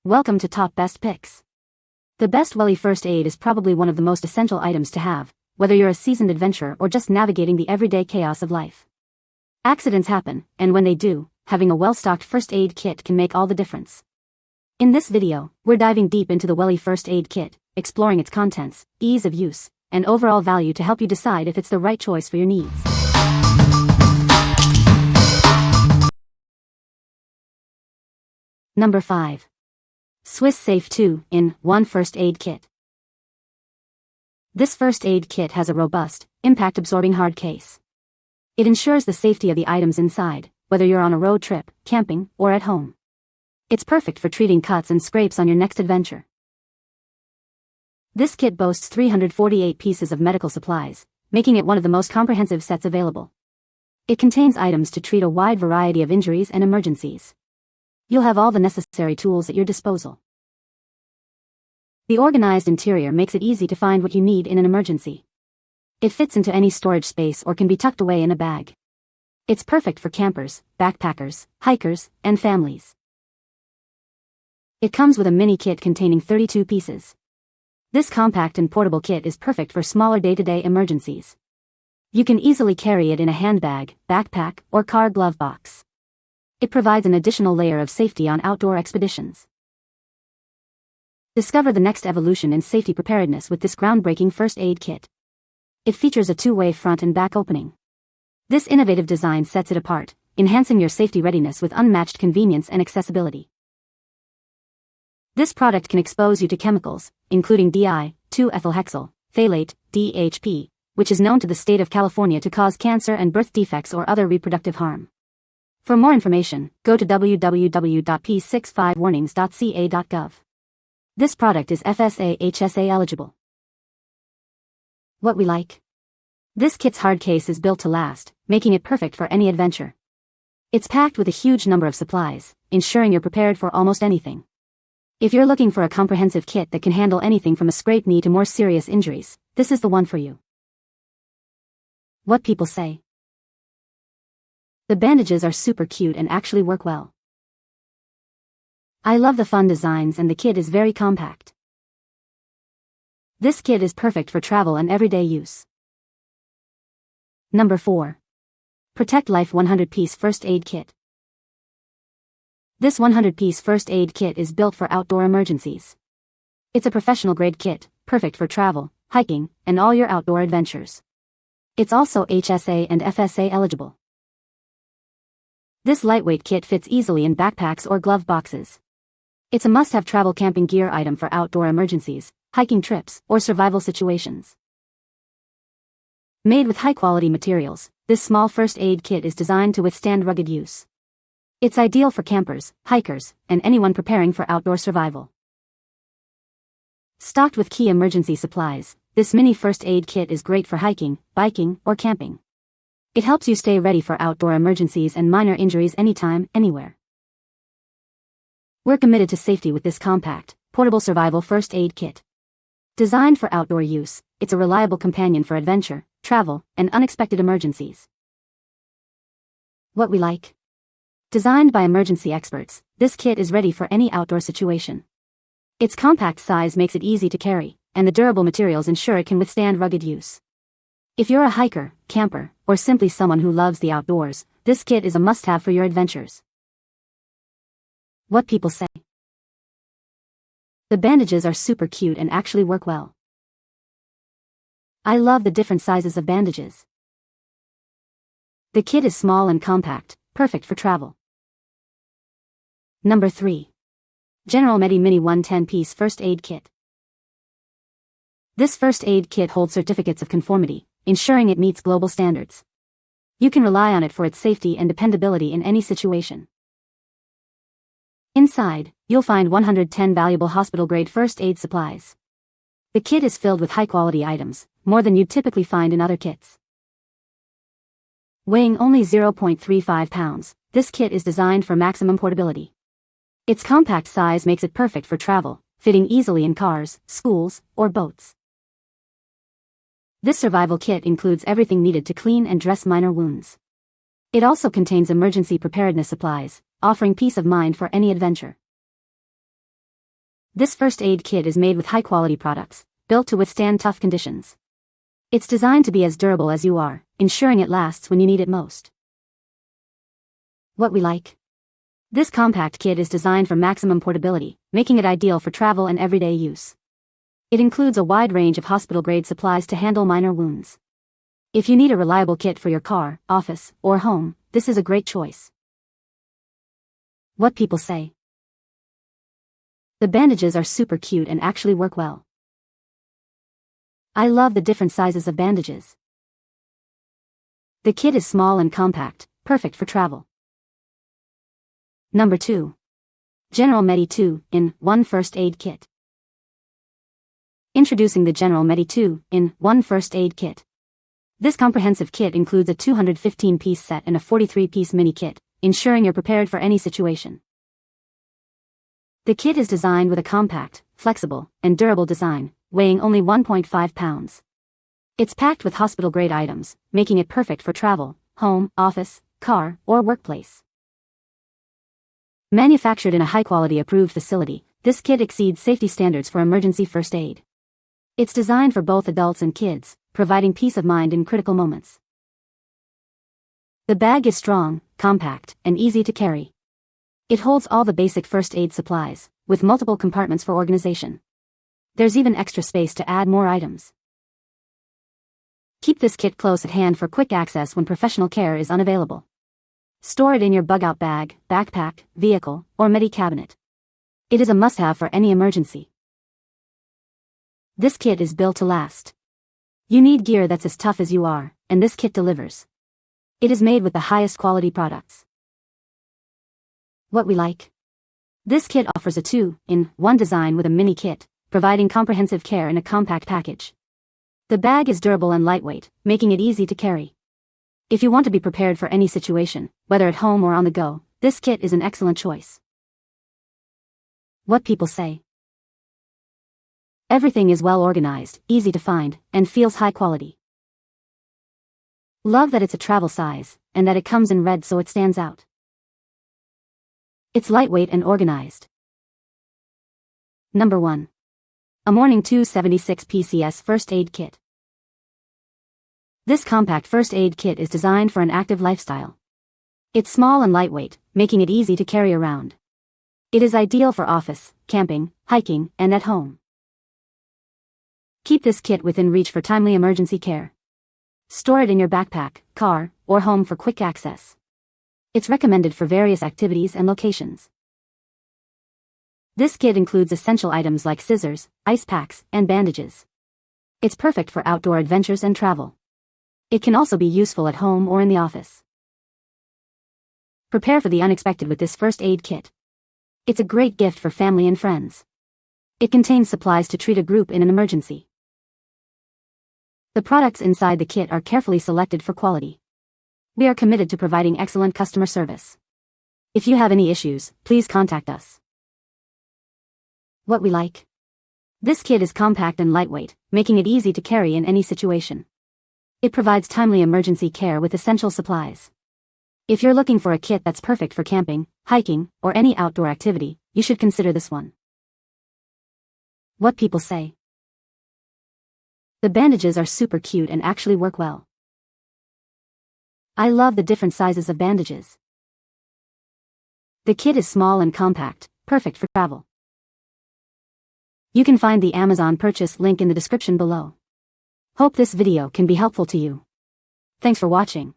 Welcome to Top Best Picks. The best Welly First Aid is probably one of the most essential items to have, whether you're a seasoned adventurer or just navigating the everyday chaos of life. Accidents happen, and when they do, having a well-stocked first aid kit can make all the difference. In this video, we're diving deep into the Welly First Aid Kit, exploring its contents, ease of use, and overall value to help you decide if it's the right choice for your needs. Number 5. Swiss Safe 2-in-1 First Aid Kit. This first aid kit has a robust, impact-absorbing hard case. It ensures the safety of the items inside, whether you're on a road trip, camping, or at home. It's perfect for treating cuts and scrapes on your next adventure. This kit boasts 348 pieces of medical supplies, making it one of the most comprehensive sets available. It contains items to treat a wide variety of injuries and emergencies. You'll have all the necessary tools at your disposal. The organized interior makes it easy to find what you need in an emergency. It fits into any storage space or can be tucked away in a bag. It's perfect for campers, backpackers, hikers, and families. It comes with a mini kit containing 32 pieces. This compact and portable kit is perfect for smaller day-to-day emergencies. You can easily carry it in a handbag, backpack, or car glove box. It provides an additional layer of safety on outdoor expeditions. Discover the next evolution in safety preparedness with this groundbreaking first aid kit. It features a two-way front and back opening. This innovative design sets it apart, enhancing your safety readiness with unmatched convenience and accessibility. This product can expose you to chemicals, including di-2-ethylhexyl phthalate, DHP, which is known to the state of California to cause cancer and birth defects or other reproductive harm. For more information, go to www.p65warnings.ca.gov. This product is FSA/HSA eligible. What we like. This kit's hard case is built to last, making it perfect for any adventure. It's packed with a huge number of supplies, ensuring you're prepared for almost anything. If you're looking for a comprehensive kit that can handle anything from a scraped knee to more serious injuries, this is the one for you. What people say. The bandages are super cute and actually work well. I love the fun designs and the kit is very compact. This kit is perfect for travel and everyday use. Number 4. Protect Life 100-Piece First Aid Kit. This 100-piece first aid kit is built for outdoor emergencies. It's a professional-grade kit, perfect for travel, hiking, and all your outdoor adventures. It's also HSA and FSA eligible. This lightweight kit fits easily in backpacks or glove boxes. It's a must-have travel camping gear item for outdoor emergencies, hiking trips, or survival situations. Made with high-quality materials, this small first aid kit is designed to withstand rugged use. It's ideal for campers, hikers, and anyone preparing for outdoor survival. Stocked with key emergency supplies, this mini first aid kit is great for hiking, biking, or camping. It helps you stay ready for outdoor emergencies and minor injuries anytime, anywhere. We're committed to safety with this compact, portable survival first aid kit. Designed for outdoor use, it's a reliable companion for adventure, travel, and unexpected emergencies. What we like. Designed by emergency experts, this kit is ready for any outdoor situation. Its compact size makes it easy to carry, and the durable materials ensure it can withstand rugged use. If you're a hiker, camper, or simply someone who loves the outdoors, this kit is a must-have for your adventures. What people say. The bandages are super cute and actually work well. I love the different sizes of bandages. The kit is small and compact, perfect for travel. Number 3. General Medi Mini 110-Piece First Aid Kit. This first aid kit holds certificates of conformity, ensuring it meets global standards. You can rely on it for its safety and dependability in any situation. Inside, you'll find 110 valuable hospital-grade first aid supplies. The kit is filled with high-quality items, more than you'd typically find in other kits. Weighing only 0.35 pounds, this kit is designed for maximum portability. Its compact size makes it perfect for travel, fitting easily in cars, schools, or boats. This survival kit includes everything needed to clean and dress minor wounds. It also contains emergency preparedness supplies, offering peace of mind for any adventure. This first aid kit is made with high-quality products, built to withstand tough conditions. It's designed to be as durable as you are, ensuring it lasts when you need it most. What we like. This compact kit is designed for maximum portability, making it ideal for travel and everyday use. It includes a wide range of hospital-grade supplies to handle minor wounds. If you need a reliable kit for your car, office, or home, this is a great choice. What people say. The bandages are super cute and actually work well. I love the different sizes of bandages. The kit is small and compact, perfect for travel. Number 2. General Medi 2-in-1 First Aid Kit. Introducing the General Medi 2-in-1 First Aid Kit. This comprehensive kit includes a 215-piece set and a 43-piece mini kit, ensuring you're prepared for any situation. The kit is designed with a compact, flexible, and durable design, weighing only 1.5 pounds. It's packed with hospital-grade items, making it perfect for travel, home, office, car, or workplace. Manufactured in a high-quality approved facility, this kit exceeds safety standards for emergency first aid. It's designed for both adults and kids, providing peace of mind in critical moments. The bag is strong, compact, and easy to carry. It holds all the basic first aid supplies, with multiple compartments for organization. There's even extra space to add more items. Keep this kit close at hand for quick access when professional care is unavailable. Store it in your bug-out bag, backpack, vehicle, or Medi cabinet. It is a must-have for any emergency. This kit is built to last. You need gear that's as tough as you are, and this kit delivers. It is made with the highest quality products. What we like. This kit offers a 2-in-1 design with a mini kit, providing comprehensive care in a compact package. The bag is durable and lightweight, making it easy to carry. If you want to be prepared for any situation, whether at home or on the go, this kit is an excellent choice. What people say. Everything is well organized, easy to find, and feels high quality. Love that it's a travel size, and that it comes in red so it stands out. It's lightweight and organized. Number 1. AMORNING 276 PCS First Aid Kit. This compact first aid kit is designed for an active lifestyle. It's small and lightweight, making it easy to carry around. It is ideal for office, camping, hiking, and at home. Keep this kit within reach for timely emergency care. Store it in your backpack, car, or home for quick access. It's recommended for various activities and locations. This kit includes essential items like scissors, ice packs, and bandages. It's perfect for outdoor adventures and travel. It can also be useful at home or in the office. Prepare for the unexpected with this first aid kit. It's a great gift for family and friends. It contains supplies to treat a group in an emergency. The products inside the kit are carefully selected for quality. We are committed to providing excellent customer service. If you have any issues, please contact us. What we like. This kit is compact and lightweight, making it easy to carry in any situation. It provides timely emergency care with essential supplies. If you're looking for a kit that's perfect for camping, hiking, or any outdoor activity, you should consider this one. What people say. The bandages are super cute and actually work well. I love the different sizes of bandages. The kit is small and compact, perfect for travel. You can find the Amazon purchase link in the description below. Hope this video can be helpful to you. Thanks for watching.